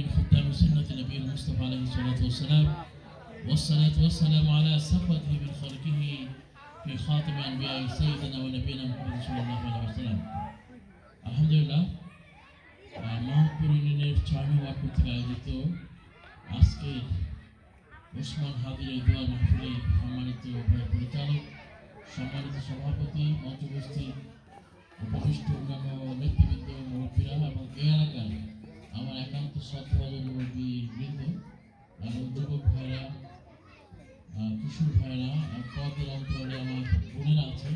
من خدام سنة نبي المصطفى عليه الصلاة والسلام والصلاة والسلام على صفوته من خلقه في خاتم أنبياء سيدنا ونبينا محمد صلى الله عليه وسلم الحمد لله মাহপুর ইউনিয়নের 6 নং ওয়ার্ড কর্তৃক আয়োজিত আজকের ওসমান হাদির দোয়া মাহফিলে সম্মানিত পরিচালক, সম্মানিত সভাপতি, মঞ্চবস্থিত উপবিষ্ট অন্যান্য নেতৃবৃন্দ, মুরব্বীরা এবং এই এলাকার আমার একান্ত শ্রদ্ধাভাজন মুরব্বী বৃন্দ এবং যুবক ভাইরা, কিশোর ভাইরা, পদের অন্তরে আমার বোনেরা আছে,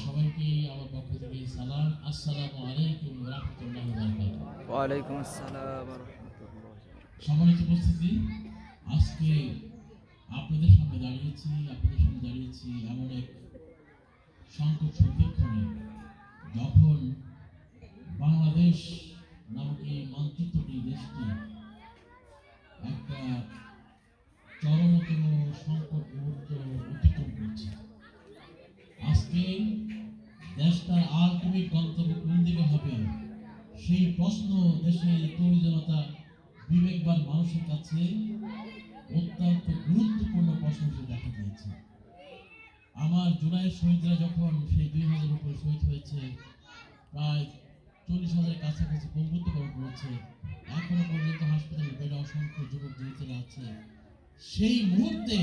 সবাইকে আমার পক্ষ থেকে সালাম। আসসালামু আলাইকুম ওয়া রাহমাতুল্লাহি ওয়া বারাকাতুহু। ওয়া আলাইকুম আসসালাম ওয়া রাহমাতুল্লাহ। সম্মানিত উপস্থিতি, আজকে আপনাদের সামনে দাঁড়িয়েছি এমন এক সংকট সন্ধিক্ষণে, যখন বাংলাদেশ নামক এই মানচিত্রটি, দেশটি একটা চরমতম সংকট মুহূর্ত অতিক্রম করছে। আজকে দেশটার আলটিমেট গন্তব্য কোন দিকে হবে, সেই প্রশ্ন দেশের তরুণ জনতা, বিবেকবান মানুষের কাছে অত্যন্ত গুরুত্বপূর্ণ প্রশ্ন হিসেবে দেখা দিয়েছে। আমার জুলাইয়ের শহীদরা যখন সেই 2000 উপরে শহীদ হয়েছে, প্রায় 40,000 কাছাকাছি পঙ্গুত্বকরণ করেছে, এখনো পর্যন্ত হাসপাতালে বেডে অসংখ্য যুবক যুবতীরা আছে, সেই মুহূর্তে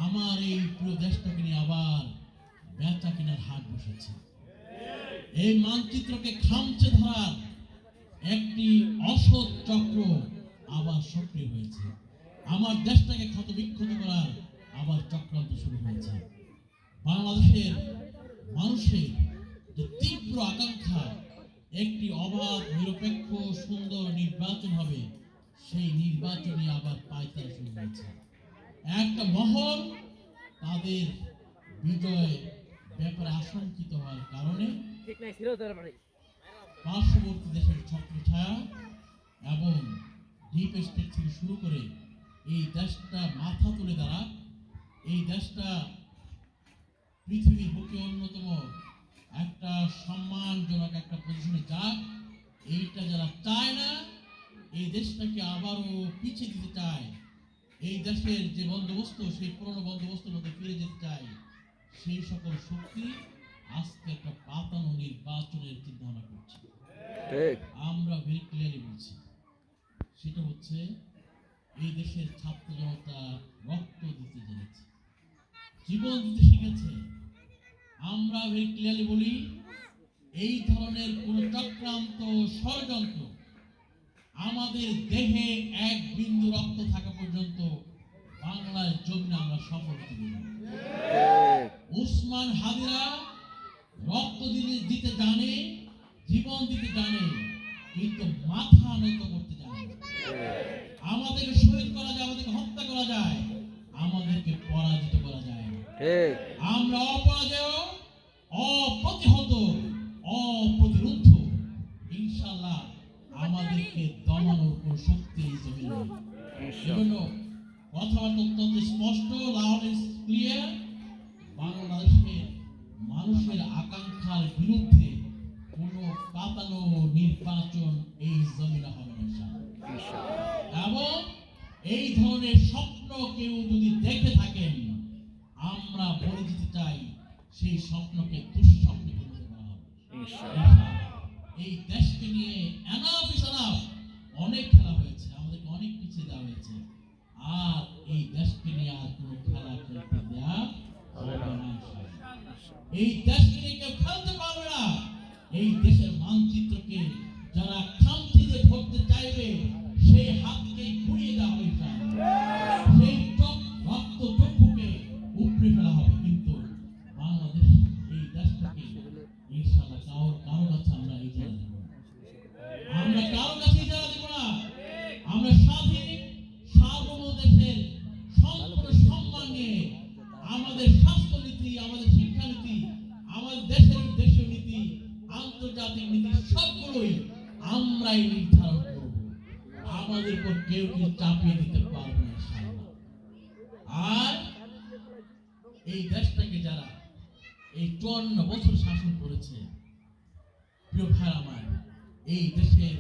আমার এই পুরো দেশটাকে নিয়ে আবার বেচা কেনার হাট বসেছে। এই মানচিত্রকে খামচে ধরার একটি অসৎ চক্র আবার সক্রিয় হয়েছে। আমার দেশটাকে ক্ষতবিক্ষত করার আবার চক্রান্ত শুরু হয়েছে। বাংলাদেশের মানুষের যে তীব্র আকাঙ্ক্ষা একটি অবাধ, নিরপেক্ষ, সুন্দর নির্বাচন হবে, সেই নির্বাচনে আবার পায়তারা শুরু হয়েছে। একটা মহল তাদের বিজয় ব্যাপারে আশঙ্কিত হওয়ার কারণে পার্শ্ববর্তী দেশের ছত্রছায়া এবং ডিপ স্টেট থেকে শুরু করে এই দেশটা মাথা তুলে দাঁড়াক, এই দেশটা পৃথিবীর বুকে অন্যতম একটা সম্মানজনক একটা পজিশনে যাক, এইটা যারা চায় না, এই দেশটাকে আবারও পিছিয়ে দিতে চায়, এই দেশের যে বন্দোবস্ত, সেই পুরনো বন্দোবস্তের মধ্যে ফিরে যেতে চায়, সেই সকল শক্তি আজকে একটা পাতানো নির্বাচনের চিন্তা ভাবনা করছে। আমরা ভেরি ক্লিয়ারলি বলছি, সেটা হচ্ছে এই দেশের ছাত্র জনতা রক্ত দিতে জেনেছে, জীবন দিতে শিখেছে। আমরা ভেরি ক্লিয়ারলি বলি, এই ধরনের কোন চক্রান্ত, ষড়যন্ত্র আমাদের দেহে এক বিন্দু রক্ত থাকা পর্যন্ত বাংলার জমিনে আমরা সফল হতে দেব না। ওসমান হাদিরা রক্ত দিতে জানে, জীবন দিতে জানে, কিন্তু মাথা নত করতে জানে। আমাদেরকে শহীদ করা যায়, আমাদেরকে হত্যা করা যায়, আমাদেরকে পরাজিত করা যায় না। আমরা অপরাজেয়, অপ্রতিহত, অপ্রতিরোধ। ইনশাআল্লাহ আমাদেরকে দমানোর কোন শক্তি এই জমিনে নেই। এজন্য কথাবার্তা অত্যন্ত স্পষ্ট, লাউড এন্ড ক্লিয়ার। বাংলাদেশের মানুষের আকাঙ্ক্ষার বিরুদ্ধে কোন পাতানো নির্বাচন এই জমিনে হবে না। এবং এই ধরনের স্বপ্ন কেউ যদি দেখে থাকেন, আমরা বলে দিতে চাই, সেই স্বপ্নকে দুঃস্বপ্নে পরিণত করা হবে। এই দেশকে নিয়ে এনাফ ইজ এনাফ, অনেক খেলা হয়েছে, আমাদেরকে অনেক পিছিয়ে দেওয়া হয়েছে, আর এই দেশকে নিয়ে আর কোনো খেলা খেলতে দেওয়া হবে না। এই দেশকে নিয়ে কেউ খেলতে পারবে না। এই দেশের মানচিত্রকে যারা খামচিতে ধরতে চাইবে, সেই হাতকে ঘুরিয়ে দেওয়া হবে, সেই রক্ত চক্ষুকে উপড়ে ফেলা হবে। কিন্তু বাংলাদেশ, এই দেশটাকে ইনশাআল্লাহ কারো কাছে আমরা ইজারা দেব না। আমরা কারো কাছে ইজারা দেব না। আমরা স্বাধীন সার্বভৌম দেশের সম্পূর্ণ সম্মান নিয়ে আমাদের স্বাস্থ্যনীতি, আমাদের শিক্ষানীতি, আমাদের দেশের দেশীয় নীতি, আন্তর্জাতিক নীতি সবগুলোই আমরাই নির্ধারণ করব। আমাদের উপর কেউ কিছু চাপিয়ে দিতে পারবে না ইনশাআল্লাহ। আর এই দেশটাকে যারা এই 54 বছর শাসন করেছে, প্রিয় ভাই আমার, এই দেশের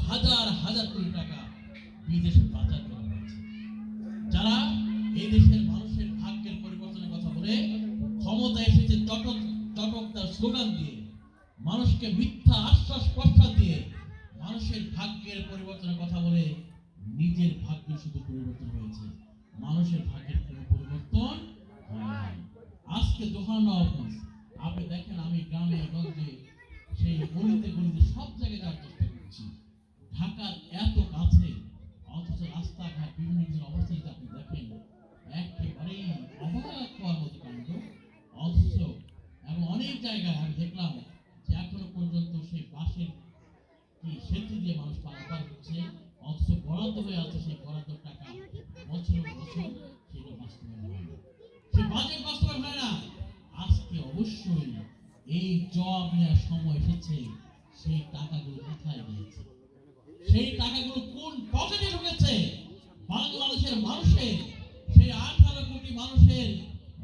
হাজার হাজার কোটি টাকা বিদেশে পাচার করা হয়েছে। যারা এই দেশের মানুষের ভাগ্যের পরিবর্তনের কথা বলে ক্ষমতা এসেছে চটকদার স্লোগান দিয়ে, মানুষকে মিথ্যা আশ্বাস প্রশ্বাস দিয়ে মানুষের ভাগ্যের পরিবর্তনের কথা বলে নিজের ভাগ্য শুধু পরিবর্তন হয়েছে, মানুষের ভাগ্যের কোনো পরিবর্তন হয়। আজকে দোহানো অফিস আপনি দেখেন, আমি গ্রামে গঞ্জে সেই গলিতে গলিতে সব জায়গায় যাওয়ার চেষ্টা করছি। ঢাকার এত কাছে, অথচ রাস্তাঘাট বিভিন্ন কিছু অবস্থা যদি আপনি দেখেন, একেবারেই অবাক হওয়ার মতো কাণ্ড। অথচ এবং অনেক জায়গায় আমি দেখলাম যে এখনো পর্যন্ত সেই বাসের সেতু দিয়ে মানুষ পারাপার হচ্ছে, অথচ বরাদ্দ হয়ে আছে, সেই বরাদ্দ টাকা বছর বছর সেটা বাস্তবায়ন হয় না, সেই বাজেট বাস্তবায়ন হয় না। আজকে অবশ্যই এই জব নেওয়ার সময় এসেছে, সেই টাকাগুলো কোথায় গিয়েছে, সেই টাকাগুলো কোন পকেটে ঢুকেছে? বাংলাদেশের মানুষের সেই 18 কোটি মানুষের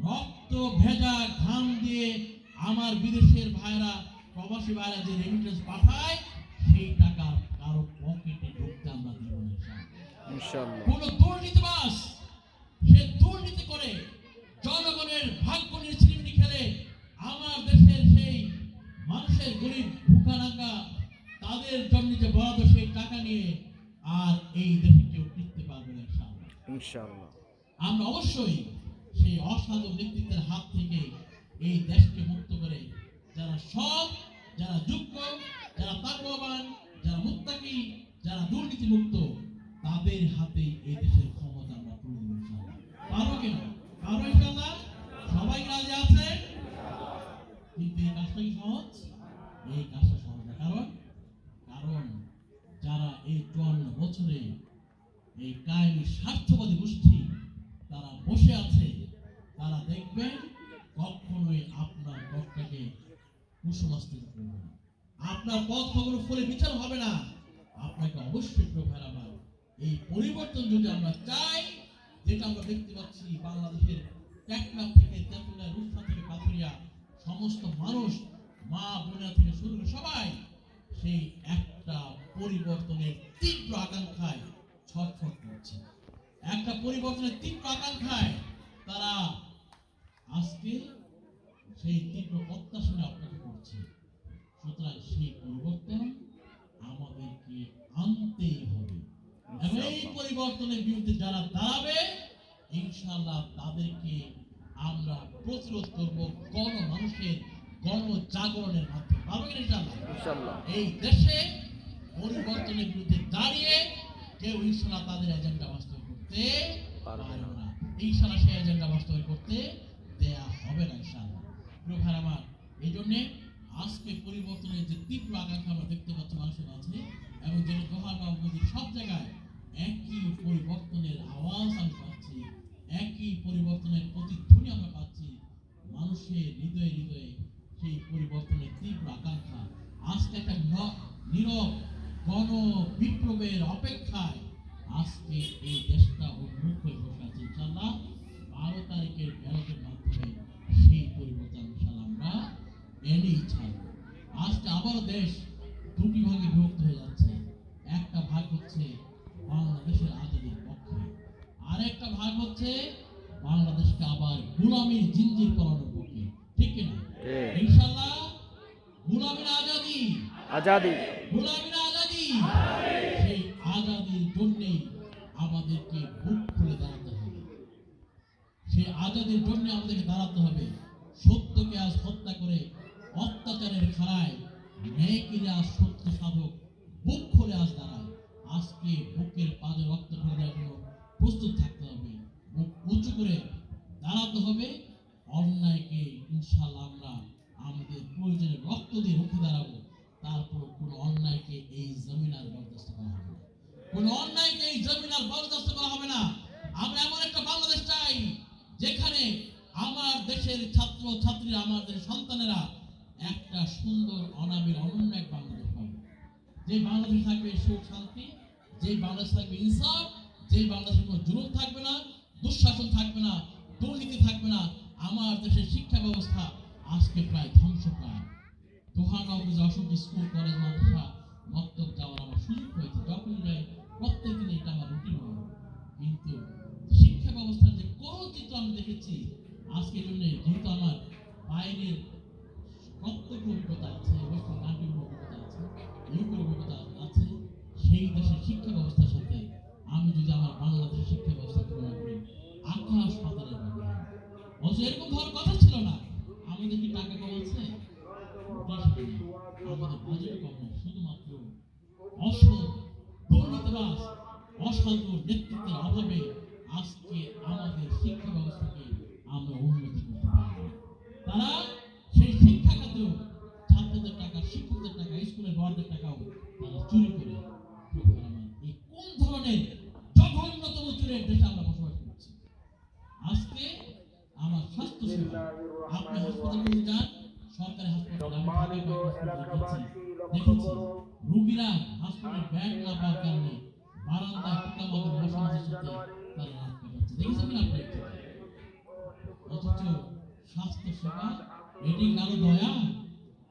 রক্ত ভেজা ঘাম দিয়ে আমার বিদেশের ভাইরা, প্রবাসী ভাইরা যে রেমিটেন্স পাঠায়, সেই টাকা কারো পকেটে ঢুকতে আমরা দিব না ইনশাআল্লাহ। কোন দুর্নীতিবাজ সে দুর্নীতি করে জনগণের ভাগ্য নিয়ে ছিনিমিনি খেলে আমার দেশের সেই মানুষের গরিব ভুখানাঙ্গা তাদের জন্য যে বরাদ্দ সেই টাকা নিয়ে আর এই দেশে কেউ টিকতে পারবে না ইনশাআল্লাহ। আমরা অবশ্যই সেই অসাধু নেতৃত্বের হাত থেকে এই দেশকে মুক্ত করে যারা যোগ্য, যারা তাকওয়াবান, যারা মুত্তাকি, যারা দুর্নীতি মুক্ত, তাদের হাতে এই দেশের ক্ষমতা আমরা তুলে দেব ইনশাআল্লাহ। পারবো কিনা? পারবো ইনশাআল্লাহ। সবাই রাজি আছে? কিন্তু এই কাজটা কি সহজ? এই কাজটা সহজ না। কারণ যারা এই 54 বছরে এই কায়েমি স্বার্থবাদী গোষ্ঠী তারা বসে আছে, তারা দেখবেন কখনোই আপনার পথটাকে কুসংস্কার করবে না, আপনার পথ কখনো ফুলে বিচার হবে না। আপনাকে অবশ্যই প্রভার আমার এই পরিবর্তন যদি আমরা চাই, যেটা আমরা দেখতে পাচ্ছি বাংলাদেশের টেকনাফ থেকে তেঁতুলিয়া, রূপসা থেকে পাথুরিয়া সমস্ত মানুষ, মা বোনেরা থেকে শুরু করে সবাই সেই একটা পরিবর্তনের তীব্র আকাঙ্ক্ষায় ছটফট করছে, একটা পরিবর্তনের তীব্র আকাঙ্ক্ষায় তারা আজকে সেই তীব্র প্রত্যাশা নিয়ে অপেক্ষা করছে। সুতরাং সেই পরিবর্তন আমাদেরকে আনতেই হবে এবং এই পরিবর্তনের বিরুদ্ধে যারা দাঁড়াবে ইনশাআল্লাহ তাদেরকে আমরা প্রতিরোধ করব মানুষের গণজাগরণের মাধ্যমে। পারবো ইনশাআল্লাহ। এই দেশে পরিবর্তনের বিরুদ্ধে দাঁড়িয়ে কেউ ইনশাআল্লাহ তাদের এজেন্ডা বাস্তবায়ন করতে পারবে না, ইনশাআল্লাহ সেই এজেন্ডা বাস্তবায়ন করতে দেয়া হবে না ইনশাআল্লাহ। প্রিয় ভাই আমার, এই জন্যে আজকে পরিবর্তনের যে তীব্র আকাঙ্ক্ষা আমরা দেখতে পাচ্ছি মানুষের মাঝে, এবং যেন নদীর সব জায়গায় একই পরিবর্তনের আওয়াজ আমি পাচ্ছি, একই পরিবর্তনের প্রতিধ্বনি আমরা পাচ্ছি, মানুষের হৃদয়ে হৃদয়ে সেই পরিবর্তনের তীব্র আকাঙ্ক্ষা। আজকে একটা নীরব গণ বিপ্লবের অপেক্ষায় আজকে এই দেশটা উন্মুখ হয়ে বসে আছে। ইনশাআল্লাহ 12 তারিখের ব্যালটের মাধ্যমে সেই পরিবর্তন ইনশাআল্লাহ আমরা এনেই ছাড়ব। আজকে আবারও দেশ দুটি ভাগে বিভক্ত হয়ে যাচ্ছে। একটা ভাগ হচ্ছে বাংলাদেশের আজাদির পক্ষে, আরেকটা ভাগ হচ্ছে বাংলাদেশকে আবার গোলামীর জিঞ্জির করানোর পক্ষে। ঠিক কিনা? ইনশাআল্লাহ গোলামীর আজাদি, গোলামীর আজাদি, সেই আজাদির জন্যেই আমাদেরকে বুক খুলে দাঁড়াতে হবে, সেই আজাদির জন্য আমাদেরকে দাঁড়াতে হবে। সত্যকে আজ হত্যা করে অত্যাচারের খাড়ায় ন্যায়কে আজ সত্য সাধক বুক খুলে আজ দাঁড়ায়। আজকে বুকের পাদে রক্ত ঢেলে দেওয়ার জন্য প্রস্তুত থাকতে হবে, বুক উঁচু করে দাঁড়াতে হবে। অন্যায়কে ইনশাআল্লাহ আমরা আমাদের প্রয়োজনে রক্ত দিয়ে রুখে দাঁড়াবো। তারপর কোন অন্যায়কে এই জমিন আর বরদাস্ত করা হবে না, কোন অন্যায়কে এই জমিন আর বরদাস্ত করা হবে না। আমরা এমন একটা বাংলাদেশ চাই যেখানে আমার দেশের ছাত্র ছাত্রীরা, আমাদের সন্তানেরা একটা সুন্দর অনাবিল অনন্য এক বাংলাদেশ পাবে, যে বাংলাদেশ থাকবে সুখ শান্তি, যে বাংলাদেশ থাকবে ইনসাফ, যে বাংলাদেশে কোনো জুলুম থাকবে না, দুঃশাসন থাকবে না, দুর্নীতি থাকবে না। আমার দেশের শিক্ষা ব্যবস্থা আজকে প্রায় ধ্বংসপ্রায়। দোহান অফিস, অসংখ্য স্কুল কলেজ মাদ্রাসা মক্তব যাওয়ার আমার সুযোগ হয়েছে, যখন যাই প্রত্যেক দিন এটা আমার রুটিন হয়। কিন্তু শিক্ষা ব্যবস্থার যে কোনো চিত্র আমি দেখেছি আজকের জন্য, যেহেতু আমার বাইরের প্রত্যেক অভিজ্ঞতা আছে, ওয়েস্টার্ন কান্ট্রির অভিজ্ঞতা আছে, ইউরোপের অভিজ্ঞতা আছে, সেই দেশের শিক্ষা ব্যবস্থার সাথে আমি যদি আমার বাংলাদেশের শিক্ষা ব্যবস্থা তুলনা করি, আকাশ পাতালের ব্যবধান। অথচ এরকম হওয়ার কথা ছিল না। আমাদের কি টাকা কম আছে? আমাদের বাজেট কম না, শুধুমাত্র অসৎ দুর্নীতিবাজ অসাধু নেতৃত্বের অভাবে আজকে আমাদের শিক্ষা ব্যবস্থাকে আমরা উন্নতি করতে পারি না। তারা সেই শিক্ষা খাতেও ছাত্রদের টাকা, শিক্ষকদের টাকা, স্কুলের বড়দের টাকাও তারা চুরি করে। এই কোন ধরনের জঘন্যতম চুরের দেশে আমরা বসবাস করছি? আজকে আমার স্বাস্থ্য সেবা, আপনি হাসপাতালে যান, সরকারি হাসপাতালে আমি দেখেছি রোগীরা হাসপাতালে ব্যাগ না পাওয়ার কারণে বারান্দায় পোকামাকড় মশা মাছির সাথে তারা রাত কাটাচ্ছে। দেখেছেন না আপনি? অথচ স্বাস্থ্য সেবা এটি কারো দয়া,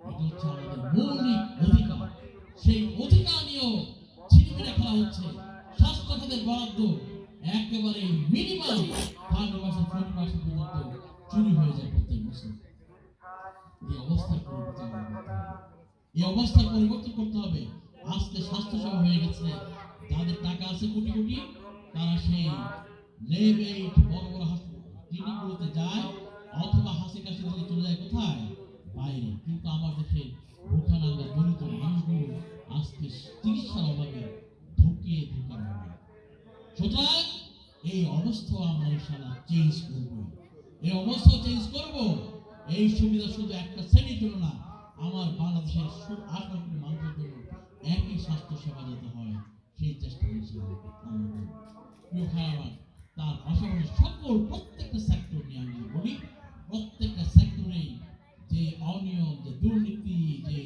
এটা হচ্ছে আমাদের মৌলিক অধিকার। সেই অধিকার নিয়েও ছিনিমিনি খেলা হচ্ছে। স্বাস্থ্য খাতের বরাদ্দ একেবারে মিনিমাম 30% 40% পর্যন্ত চুরি হয়ে যায় প্রত্যেক বছর। এই অবস্থার পরিবর্তন করতে হবে। এই অবস্থার পরিবর্তন করতে হবে। আজকে স্বাস্থ্য সেবা হয়ে গেছে, যাদের টাকা আছে কোটি কোটি, তারা সেই লেবেট বড় বড় ক্লিনিকগুলোতে যায়, অথবা হাসি কাশি দিলে চলে যায় কোথায়? বাইরে। কিন্তু আমার দেশে ভূখানাঙ্গা দরিদ্র মানুষগুলো আজকে চিকিৎসার অভাবে ধুকিয়ে ধুকিয়ে মরে। সুতরাং এই অবস্থা আমরা ইনশাআল্লাহ চেঞ্জ করব। এই অবস্থা চেঞ্জ করব। এই সুবিধা শুধু একটা শ্রেণীর জন্য না, আমার বাংলাদেশের 18 কোটি মানুষের জন্য একই স্বাস্থ্য সেবা যাতে হয়, সেই চেষ্টা আমরা প্রিয় ভাইরা, তার পাশাপাশি সকল প্রত্যেকটা সেক্টর নিয়ে আমি বলি, প্রত্যেকটা সেক্টরে যে অনিয়ম, যে দুর্নীতি, যে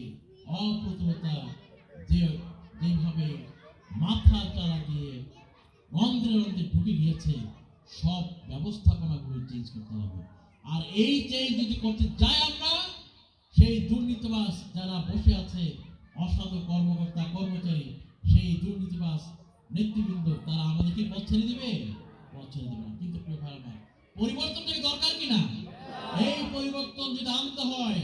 অপ্রতুলতা, যেভাবে মাথা চারা দিয়ে রন্ধ্রে রন্ধ্রে ঢুকে গিয়েছে, সব ব্যবস্থাপনাগুলো চেঞ্জ করতে হবে। আর এই চেঞ্জ যদি করতে যাই আমরা, সেই দুর্নীতিবাজ যারা বসে আছে, অসাধু কর্মকর্তা কর্মচারী, সেই দুর্নীতিবাজ নেতৃবৃন্দ, তারা আমাদেরকে পথ ছেড়ে দিবে? পথ ছেড়ে দেবে না। কিন্তু প্রিয় ভাই আমার, পরিবর্তনটা দরকার কিনা? এই পরিবর্তন যদি আনতে হয়,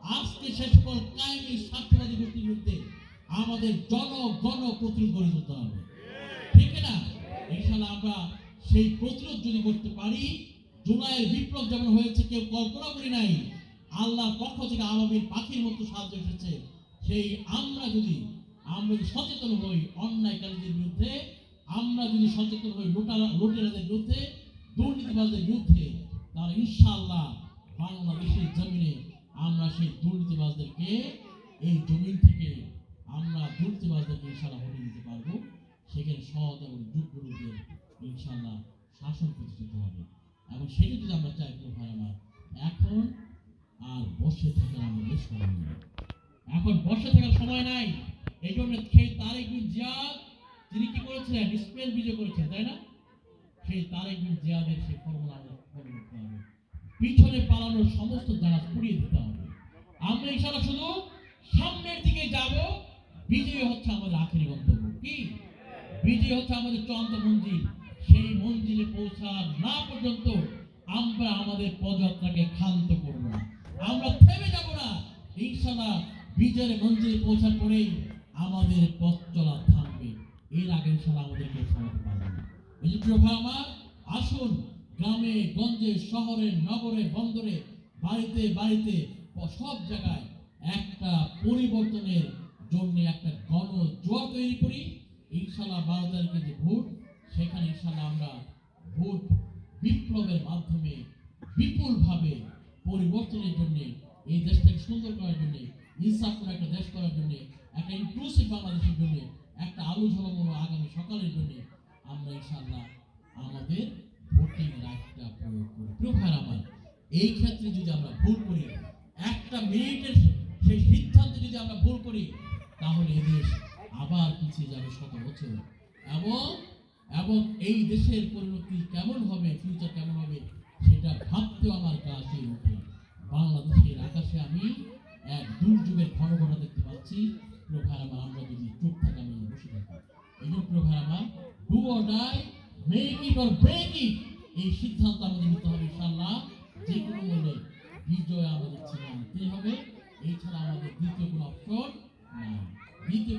আজকে সে সকল কায়েমি স্বার্থবাদী গোষ্ঠীর বিরুদ্ধে আমাদের জনগণ প্রতিরোধ গড়ে তুলতে হবে, ঠিক না? ইনশাআল্লাহ আমরা সেই প্রতিরোধ যদি করতে পারি, জুলাইয়ের বিপ্লব যেমন হয়েছে কেউ কল্পনা করি নাই, আল্লাহর পক্ষ থেকে আবাবিল পাখির মতো সাহায্য এসেছে। সেই আমরা যদি সচেতন হই অন্যায়কারীদের বিরুদ্ধে, আমরা যদি সচেতন হই লুটেরাদের বিরুদ্ধে, দুর্নীতিবাজদের বিরুদ্ধে, তাহলে ইনশাআল্লাহ বাংলাদেশের জমিনে আমরা সেই দুর্নীতিবাজদেরকে, এই জমিন থেকে আমরা দুর্নীতিবাজদেরকে ইনশাআল্লাহ হটিয়ে দিতে পারবো। সেখানে সৎ এবং যোগ্য লোকদের ইনশাআল্লাহ শাসন প্রতিষ্ঠিত হবে। এবং সেটা যদি আমরা চাই, ভাই আমার, এখন আর বসে থাকার আমাদের সময় নেই। এখন বসে থাকার সময় নাই। এই জন্য সেই তারেক বিন জিয়াদ, তিনি কি করেছিলেন? স্পেন বিজয় করেছেন, তাই না? সেই তারেক বিন জিয়াদের সেই ফর্মুলা আমাদের ফলো করতে হবে। পিছনে পালানোর সমস্ত জাহাজ পুড়িয়ে দিতে হবে। আমরা ইনশাআল্লাহ শুধু সামনের দিকে যাব। বিজয় হচ্ছে আমাদের আখেরি গন্তব্য। কি বিজয় হচ্ছে আমাদের চূড়ান্ত মঞ্জিল। সেই মঞ্জিলে পৌঁছার না পর্যন্ত আমরা আমাদের পদযাত্রাকে ক্ষান্ত করব না, আমরা থেমে যাব না। ইনশাআল্লাহ বিজয়ের মঞ্জিলে পৌঁছার পরেই আমাদের পথ চলা থামবে। এর আগে ইনশাআল্লাহ আমাদেরকে থামাতে পারবে না। এই যে প্রিয় ভাই আমার, আসুন গ্রামে গঞ্জে, শহরে নগরে, বন্দরে, বাড়িতে বাড়িতে, সব জায়গায় একটা পরিবর্তনের জন্য একটা গণজোয়ার তৈরি করি। ইনশাআল্লাহ 12 তারিখে যে ভোট, সেখানে ইনশাআল্লাহ আমরা ভোট বিপ্লবের মাধ্যমে বিপুলভাবে পরিবর্তনের জন্য, এই দেশটাকে সুন্দর করার জন্য, ইনসাফপূর্ণ একটা দেশ করার জন্য, একটা ইনক্লুসিভ বাংলাদেশের জন্য, একটা আলো ঝলমলো আগামী সকালের জন্য আমরা ইনশাআল্লাহ আমাদের ভোটিং রাইটটা প্রয়োগ করি। প্রিয় ভাই আমার, এই ক্ষেত্রে যদি আমরা ভুল করি, একটা মিনিটের সেই সিদ্ধান্তে যদি আমরা ভুল করি, তাহলে এই দেশ আবার পিছিয়ে যাবে 100 বছর। এবং এই দেশের পরিণতি কেমন হবে, ফিউচার কেমন হবে, সেটা ভাবতেও আমার গা শিউরে ওঠে। বাংলাদেশের আকাশে আমি এক দুর্যোগের ঘন ঘটা দেখতে পাচ্ছি। প্রিয় ভাই আমার, আমরা যদি চুপ থাকা নিয়ে বসে থাকি, এই জন্য প্রিয় ভাই আমার, do or die, make it or break it, এই সিদ্ধান্ত আমাদের নিতে হবে ইনশাআল্লাহ। যে কোনো মূল্যে বিজয় আমাদের ছিনিয়ে আনতেই হবে, এছাড়া আমাদের দ্বিতীয় কোনো অপশন নাই, দ্বিতীয়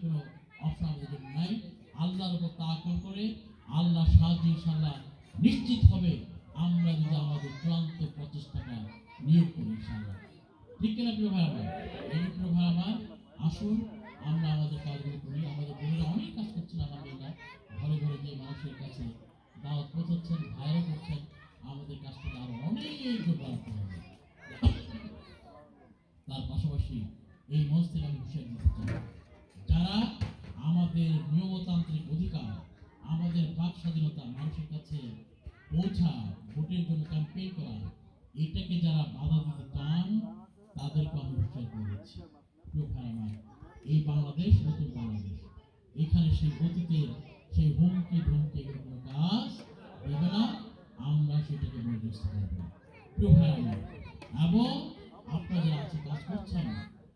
কোনো অপশন আমাদের জন্য নাই। আল্লাহর উপর তাওয়াক্কুল করে আল্লাহ সাহায্য ইনশাআল্লাহ নিশ্চিত হবে, আমরা যদি আমাদের চূড়ান্ত প্রচেষ্টাটা নিয়োগ করি ইনশাআল্লাহ। ঠিক কিনা প্রিয় ভাই আমার? এই প্রিয় ভাই আমার, আসুন আমরা আমাদের কাজগুলো করি। আমাদের বোনেরা অনেক কাজ করছেন আলহামদুলিল্লাহ, ঘরে ঘরে গিয়ে মানুষের কাছে দাওয়াত পৌঁছাচ্ছেন, ভাইরা করছেন। আমাদের কাজটা আরো অনেক জোর বাড়াতে হবে। তার পাশাপাশি এই মঞ্চ থেকে আমি হুঁশিয়ারি দিতে চাই, যারা আমাদের নিয়মতান্ত্রিক অধিকার, আমাদের বাক স্বাধীনতা মানুষের কাছে পৌঁছা, ভোটের জন্য ক্যাম্পেইন করা, এটাকে যারা বাধা দিতে চান তাদেরকে আমি হুঁশিয়ারি করে দিচ্ছি। প্রিয় ভাই আমার, এই বাংলাদেশ নতুন বাংলাদেশ, এখানে সেই অতীতের সেই হুমকি ধমকি এগুলো কোনো কাজ দেবে না, আমরা সেটাকে বরদাস্ত করব না। প্রিয় ভাই আমার, এবং আপনারা যারা আছে কাজ করছেন,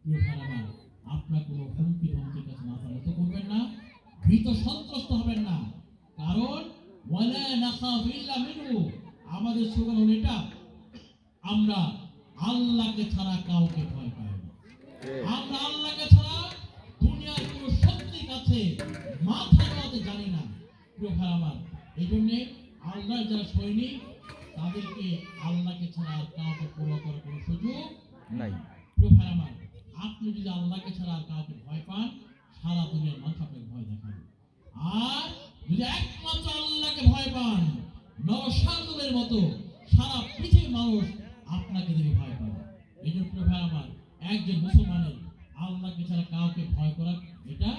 প্রিয় ভাই আমার, আপনারা কোনো হুমকি ধমকির কাছে মাথা নত করবেন না, ভীত সন্ত্রস্ত হবেন না। কারণ ওয়ালা নাখাফু ইল্লা মিনহু, আমাদের স্লোগান হলো এটা, আমরা আল্লাহকে ছাড়া কাউকে ভয় পাই না। আমরা আল্লাহকে ছাড়া দুনিয়ার কোনো শক্তির কাছে মাথা নোয়াতে জানি না। প্রিয় ভাই আমার, এই জন্যে আল্লাহর যারা সৈনিক, তাদেরকে আল্লাহকে ছাড়া আর কাউকে পরোয়া করার কোনো সুযোগ নাই। প্রিয় ভাই আমার, আপনি যদি আল্লাহকে ছাড়া আর কাউকে ভয় পান, সারা দুনিয়ার মানুষ আপনাকে ভয় দেখাবে। আর যদি একমাত্র আল্লাহকে ভয় পান, নরসাদুলের মতো সারা পৃথিবীর মানুষ আপনাকে দেখে ভয় পাবে। এই জন্য প্রিয় ভাই আমার, একজন মুসলমানের আল্লাহকে ছাড়া কাউকে ভয় করা, এটা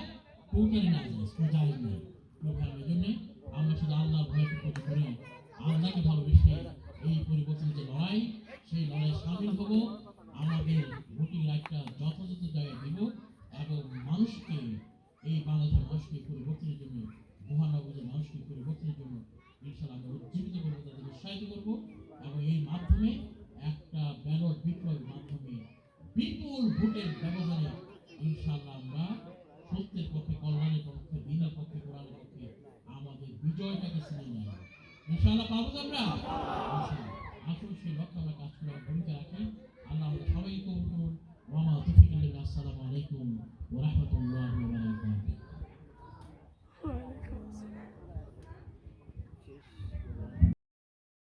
টোটালি না জায়েজ, কোনো জায়েজ নেই। প্রিয় ভাই আমার, এই জন্যে আমরা শুধু আল্লাহর ভয়কে প্রতি করি, আল্লাহকে ভালোবেসে এই পরিবর্তনের যে লড়াই, সেই লড়াইয়ে সামিল হব, আমাদের ভোটিং রাইটটা যথাযথ জায়গায় দিব, এবং মানুষকে, এই বাংলাদেশের মানুষকে পরিবর্তনের জন্য, মহানগরের মানুষকে পরিবর্তনের জন্য ইনশাআল্লাহ আমরা উজ্জীবিত করবো, তাদের উৎসাহিত করবো, এবং এই মাধ্যমে একটা ব্যালট বিপ্লবের মাধ্যমে বিপুল ভোটের ব্যবধানে ইনশাআল্লাহ আমরা সত্যের পক্ষে, কল্যাণের পক্ষে, দিনের পক্ষে, কোরআনের পক্ষে আমাদের বিজয়টাকে ছিনিয়ে নেব ইনশাআল্লাহ। পাবো তো আমরা ইনশাআল্লাহ। আসুন সেই লক্ষ্যে আমরা কাজ করার ভূমিকা রাখি। আল্লাহ আমাদের সবাইকে কবুল করুন। ওয়া মা তাওফীক ইল্লা বিল্লাহ। আসসালামু আলাইকুম ওয়া রাহমাতুল্লাহি ওয়া বারাকাতুহু।